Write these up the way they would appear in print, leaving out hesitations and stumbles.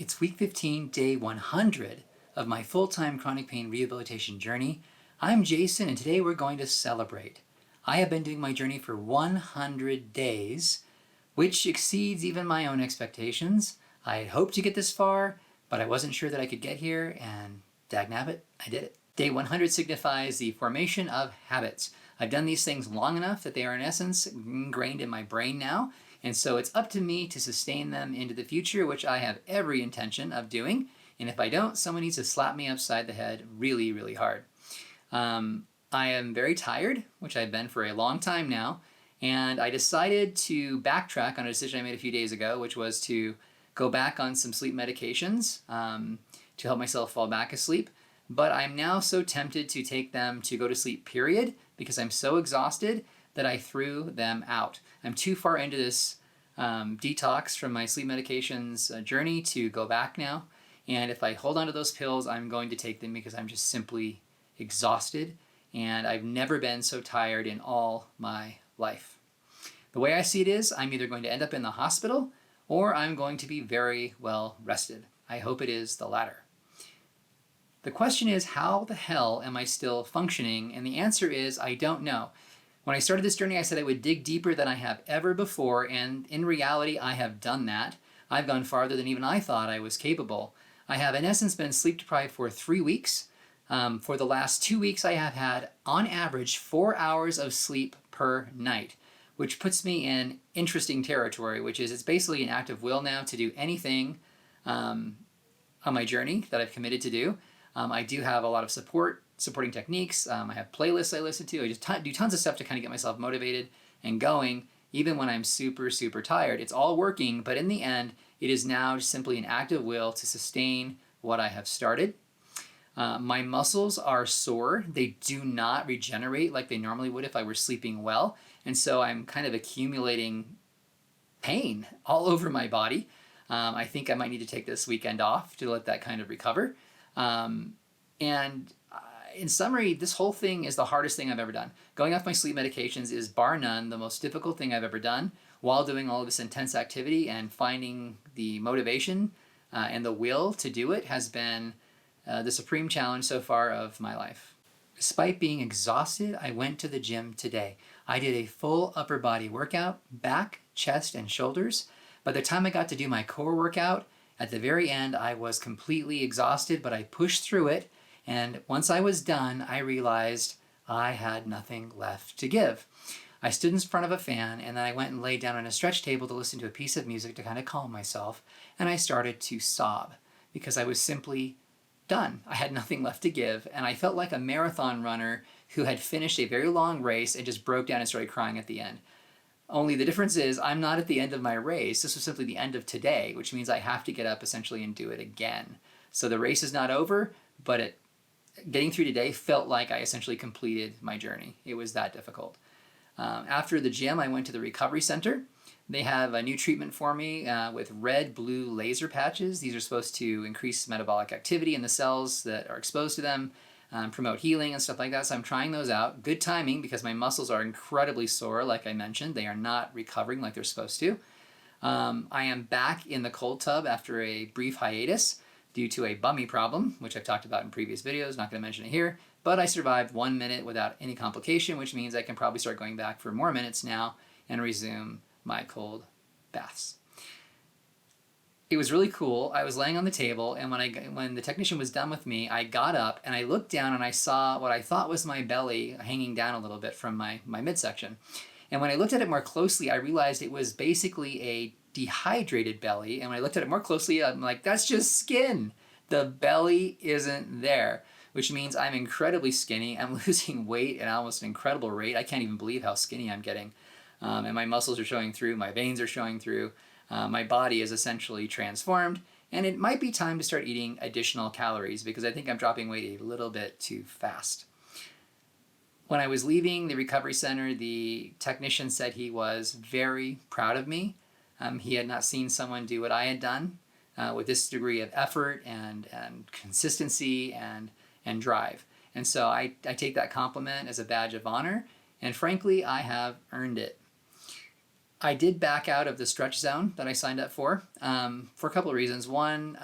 It's week 15, day 100 of my full-time chronic pain rehabilitation journey. I'm Jason, and today we're going to celebrate. I have been doing my journey for 100 days, which exceeds even my own expectations. I had hoped to get this far, but I wasn't sure that I could get here, and dagnabbit, I did it. Day 100 signifies the formation of habits. I've done these things long enough that they are in essence ingrained in my brain now, and so it's up to me to sustain them into the future, which I have every intention of doing. And if I don't, someone needs to slap me upside the head really, really hard. I am very tired, which I've been for a long time now, and I decided to backtrack on a decision I made a few days ago, which was to go back on some sleep medications to help myself fall back asleep. But I'm now so tempted to take them to go to sleep, period, because I'm so exhausted that I threw them out. I'm too far into this detox from my sleep medications journey to go back now. And if I hold on to those pills, I'm going to take them because I'm just simply exhausted. And I've never been so tired in all my life. The way I see it is, I'm either going to end up in the hospital or I'm going to be very well rested. I hope it is the latter. The question is, how the hell am I still functioning? And the answer is, I don't know. When I started this journey, I said I would dig deeper than I have ever before, and in reality, I have done that. I've gone farther than even I thought I was capable. I have, in essence, been sleep deprived for 3 weeks. For the last 2 weeks, I have had, on average, 4 hours of sleep per night, which puts me in interesting territory, which is it's basically an act of will now to do anything on my journey that I've committed to do. I do have a lot of supporting techniques. I have playlists I listen to. I just do tons of stuff to kind of get myself motivated and going, even when I'm super, super tired. It's all working, but in the end, it is now simply an act of will to sustain what I have started. My muscles are sore. They do not regenerate like they normally would if I were sleeping well, and so I'm kind of accumulating pain all over my body. I think I might need to take this weekend off to let that kind of recover. In summary, this whole thing is the hardest thing I've ever done. Going off my sleep medications is bar none the most difficult thing I've ever done while doing all of this intense activity, and finding the motivation and the will to do it has been the supreme challenge so far of my life. Despite being exhausted, I went to the gym today. I did a full upper body workout, back, chest, and shoulders. By the time I got to do my core workout, at the very end, I was completely exhausted, but I pushed through it. And once I was done, I realized I had nothing left to give. I stood in front of a fan, and then I went and laid down on a stretch table to listen to a piece of music to kind of calm myself. And I started to sob because I was simply done. I had nothing left to give. And I felt like a marathon runner who had finished a very long race and just broke down and started crying at the end. Only the difference is I'm not at the end of my race. This was simply the end of today, which means I have to get up essentially and do it again. So the race is not over, but getting through today felt like I essentially completed my journey. It was that difficult. After the gym, I went to the recovery center. They have a new treatment for me with red-blue laser patches. These are supposed to increase metabolic activity in the cells that are exposed to them, promote healing and stuff like that. So I'm trying those out. Good timing because my muscles are incredibly sore, like I mentioned. They are not recovering like they're supposed to. I am back in the cold tub after a brief hiatus due to a bummy problem, which I've talked about in previous videos. Not going to mention it here. But I survived 1 minute without any complication, which means I can probably start going back for more minutes now and resume my cold baths. It was really cool. I was laying on the table, and when the technician was done with me, I got up and I looked down and I saw what I thought was my belly hanging down a little bit from my midsection. And when I looked at it more closely, I realized it was basically a dehydrated belly. And when I looked at it more closely, I'm like, that's just skin. The belly isn't there, which means I'm incredibly skinny. I'm losing weight at almost an incredible rate. I can't even believe how skinny I'm getting. And my muscles are showing through, my veins are showing through. My body is essentially transformed, and it might be time to start eating additional calories because I think I'm dropping weight a little bit too fast. When I was leaving the recovery center, the technician said he was very proud of me. He had not seen someone do what I had done with this degree of effort and consistency and drive. And so I take that compliment as a badge of honor, and frankly, I have earned it. I did back out of the stretch zone that I signed up for a couple of reasons. One,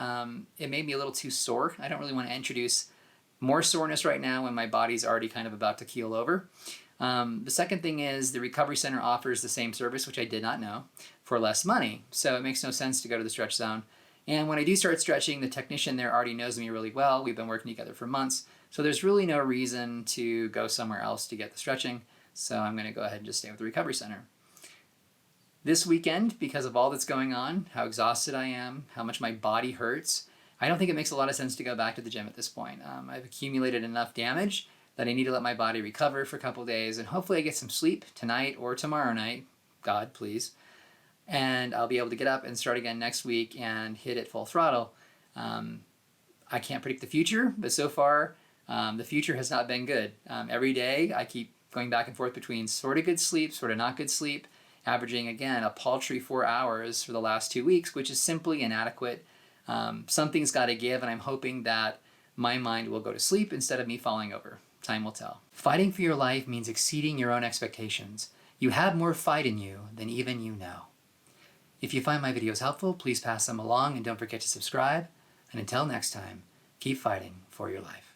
it made me a little too sore. I don't really want to introduce more soreness right now when my body's already kind of about to keel over. The second thing is the recovery center offers the same service, which I did not know, for less money. So it makes no sense to go to the stretch zone. And when I do start stretching, the technician there already knows me really well. We've been working together for months. So there's really no reason to go somewhere else to get the stretching. So I'm going to go ahead and just stay with the recovery center. This weekend, because of all that's going on, how exhausted I am, how much my body hurts, I don't think it makes a lot of sense to go back to the gym at this point. I've accumulated enough damage that I need to let my body recover for a couple of days, and hopefully I get some sleep tonight or tomorrow night, God please, and I'll be able to get up and start again next week and hit it full throttle. I can't predict the future, but so far the future has not been good. Every day I keep going back and forth between sort of good sleep, sort of not good sleep, averaging, again, a paltry 4 hours for the last 2 weeks, which is simply inadequate. Something's got to give, and I'm hoping that my mind will go to sleep instead of me falling over. Time will tell. Fighting for your life means exceeding your own expectations. You have more fight in you than even you know. If you find my videos helpful, please pass them along and don't forget to subscribe. And until next time, keep fighting for your life.